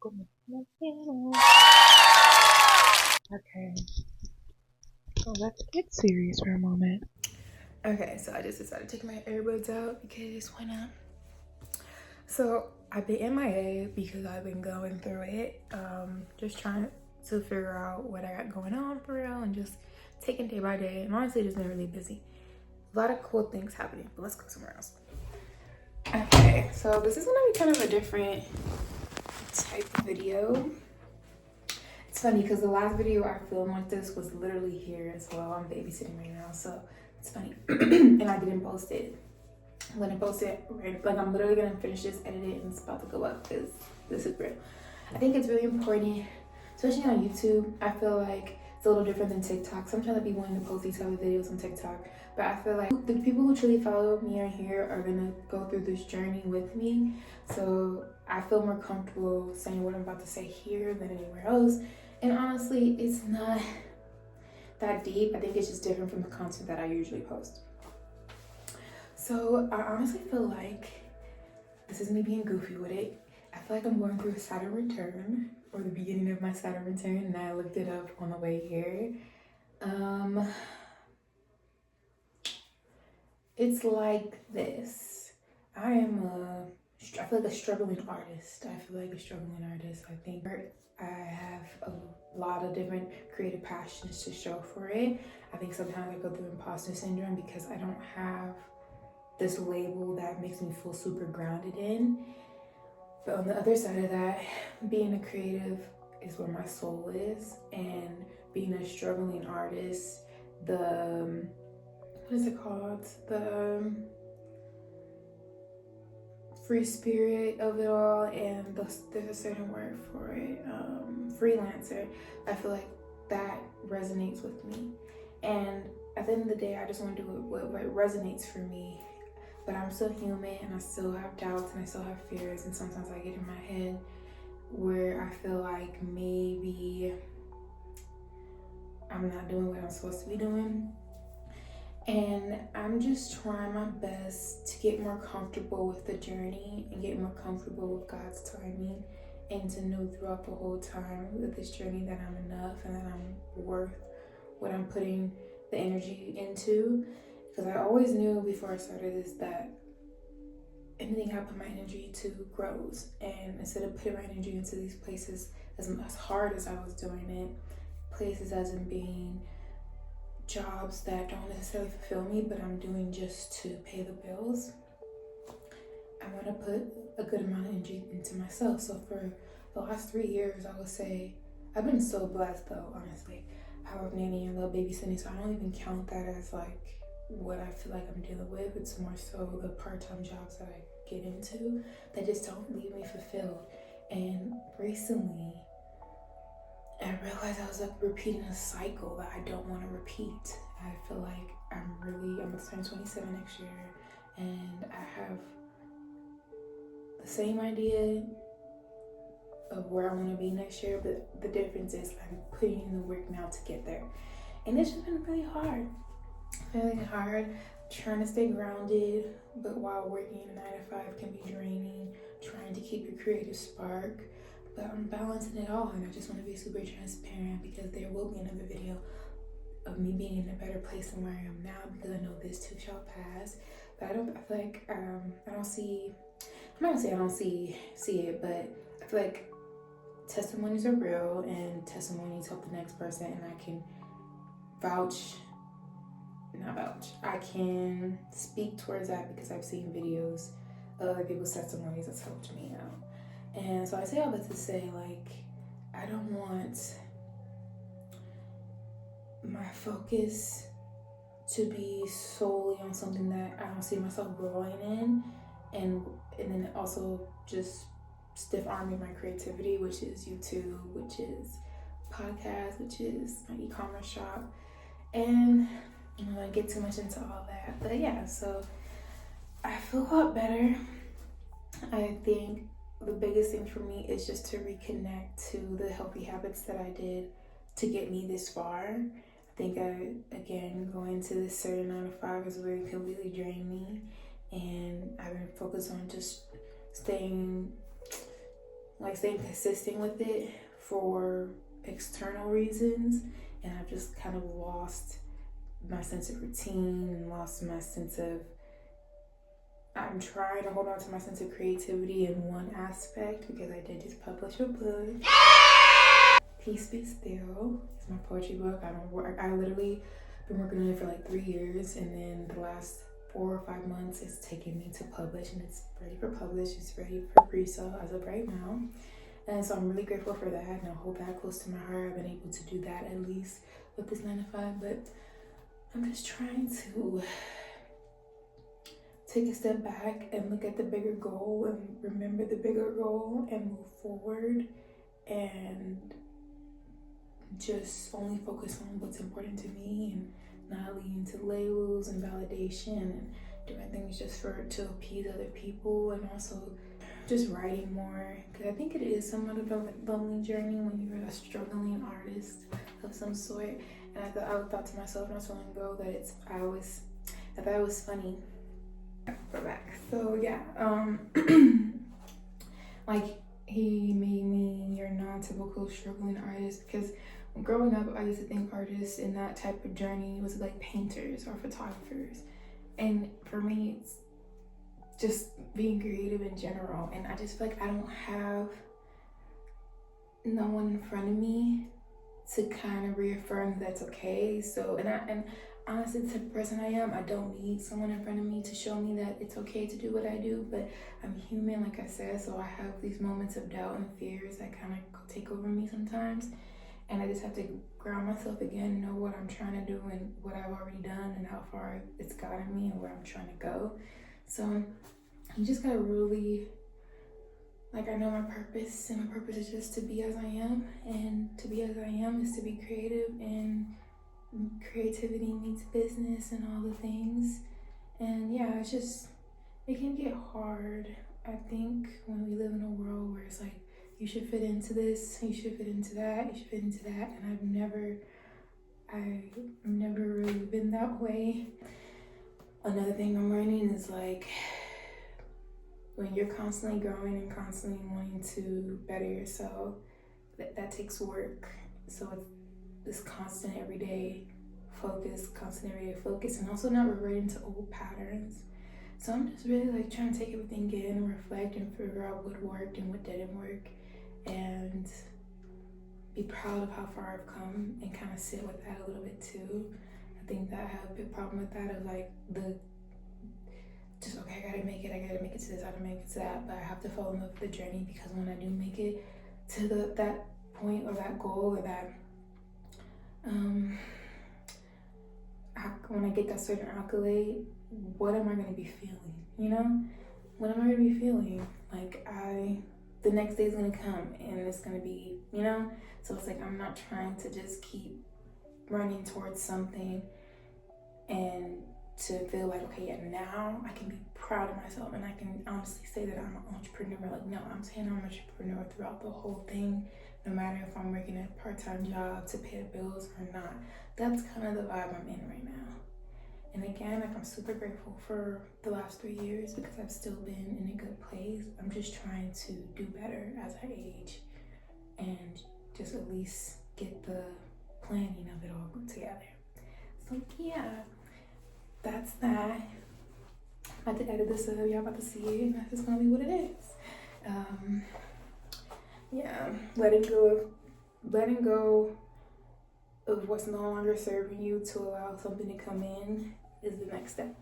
welcome to my channel. Okay, so let's get serious for a moment. Okay, so I just decided to take my earbuds out because why not? So I've been MIA because I've been going through it, just trying to figure out what I got going on for real and just taking day by day. And honestly, just been really busy. A lot of cool things happening, but let's go somewhere else. Okay, so this is gonna be kind of a different type of video. It's funny because the last video I filmed with this was literally here as well. I'm babysitting right now, so it's funny. And I didn't post it. I'm gonna post it right, like I'm literally gonna finish this, edit it, and it's about to go up because this is real. I think it's really important, especially on YouTube. I feel like it's a little different than TikTok. Sometimes I'd be wanting to post these type of videos on TikTok, but I feel like the people who truly follow me on here are gonna go through this journey with me. So I feel more comfortable saying what I'm about to say here than anywhere else. And honestly, it's not that deep. I think it's just different from the content that I usually post. So I honestly feel like this is me being goofy with it. I feel like I'm going through a Saturn return, or the beginning of my Saturn return, and I looked it up on the way here. It's like this. I feel like a struggling artist. I think I have a lot of different creative passions to show for it. I think sometimes I go through imposter syndrome because I don't have this label that makes me feel super grounded in. But on the other side of that, being a creative is where my soul is, and being a struggling artist, the free spirit of it all, and there's a certain word for it, freelancer. I feel like that resonates with me, and at the end of the day, I just want to do what resonates for me. But I'm still human, and I still have doubts, and I still have fears, and sometimes I get in my head where I feel like maybe I'm not doing what I'm supposed to be doing. And I'm just trying my best to get more comfortable with the journey and get more comfortable with God's timing, and to know throughout the whole time with this journey that I'm enough and that I'm worth what I'm putting the energy into. Because I always knew before I started this that anything I put my energy to grows. And instead of putting my energy into these places as hard as I was doing it, places as in being jobs that don't necessarily fulfill me, but I'm doing just to pay the bills, I want to put a good amount of energy into myself. So for the last 3 years, I would say I've been so blessed though, honestly. Power of nanny and love babysitting, so I don't even count that as like what I feel like I'm dealing with. It's more so the part-time jobs that I get into that just don't leave me fulfilled. And recently I realized I was like repeating a cycle that I don't want to repeat. I feel like I'm going to turn 27 next year, and I have the same idea of where I want to be next year, but the difference is I'm putting in the work now to get there. And it's just been really hard. Trying to stay grounded, but while working a 9 to 5 can be draining, trying to keep your creative spark. But I'm balancing it all, and I just want to be super transparent because there will be another video of me being in a better place than where I am now, because I know this too shall pass. But I feel like I don't see, I'm not gonna say I don't see it, but I feel like testimonies are real, and testimonies help the next person, and I can I can speak towards that because I've seen videos of other people's testimonies that's helped me out. And so I say all that to say, like, I don't want my focus to be solely on something that I don't see myself growing in, and then also just stiff arming my creativity, which is YouTube, which is podcast, which is my e-commerce shop. And I don't want to get too much into all that, but yeah, so I feel a lot better. I think the biggest thing for me is just to reconnect to the healthy habits that I did to get me this far. I think again, going to this certain 9 to 5 has really completely drained me, and I've been focused on just staying like staying consistent with it for external reasons, and I've just kind of lost my sense of routine and lost my sense of, I'm trying to hold on to my sense of creativity in one aspect because I did just publish a book. Peace Be Still. It's my poetry book. I literally been working on it for like 3 years, and then the last 4 or 5 months it's taken me to publish, and it's ready for publish. It's ready for pre-sale as of right now. And so I'm really grateful for that, and I hold that close to my heart. I've been able to do that at least with this 9 to 5, but I'm just trying to take a step back and look at the bigger goal and remember the bigger goal and move forward and just only focus on what's important to me and not lean to labels and validation and doing things just to appease other people, and also just writing more, because I think it is somewhat of a lonely journey when you're a struggling artist of some sort. And I thought to myself not so long ago that I thought it was funny. We're back. So yeah, like he made me your non-typical struggling artist, because growing up I used to think artists in that type of journey was like painters or photographers, and for me it's just being creative in general. And I just feel like I don't have no one in front of me to kind of reaffirm that's okay. So and honestly, the type of person I am, I don't need someone in front of me to show me that it's okay to do what I do, but I'm human, like I said, so I have these moments of doubt and fears that kind of take over me sometimes, and I just have to ground myself again, know what I'm trying to do and what I've already done and how far it's gotten me and where I'm trying to go. So you just gotta really, like, I know my purpose, and my purpose is just to be as I am, and to be as I am is to be creative, and creativity meets business and all the things. And yeah, it's just, it can get hard, I think, when we live in a world where it's like, you should fit into this, you should fit into that, you should fit into that, and I've never really been that way. Another thing I'm learning is like, when you're constantly growing and constantly wanting to better yourself, that takes work. So it's this constant everyday focus, and also not reverting to old patterns. So I'm just really like trying to take everything in and reflect and figure out what worked and what didn't work, and be proud of how far I've come, and kind of sit with that a little bit too. I think that I have a big problem with that, of like okay, I gotta make it to this, I gotta make it to that, but I have to fall in love with the journey, because when I do make it to that point or that goal or that when I get that certain accolade, what am I gonna be feeling? You know, what am I gonna be feeling? Like the next day is gonna come and it's gonna be, you know. So it's like I'm not trying to just keep running towards something and to feel like, okay, yeah, now I can be proud of myself and I can honestly say that I'm an entrepreneur. Like, no, I'm saying I'm an entrepreneur throughout the whole thing, no matter if I'm working a part-time job to pay the bills or not. That's kind of the vibe I'm in right now. And again, like, I'm super grateful for the last 3 years because I've still been in a good place. I'm just trying to do better as I age and just at least get the planning of it all together. So yeah, that's that. I had to edit this up, y'all about to see it, and that's just gonna be what it is. Yeah, letting go of what's no longer serving you to allow something to come in is the next step.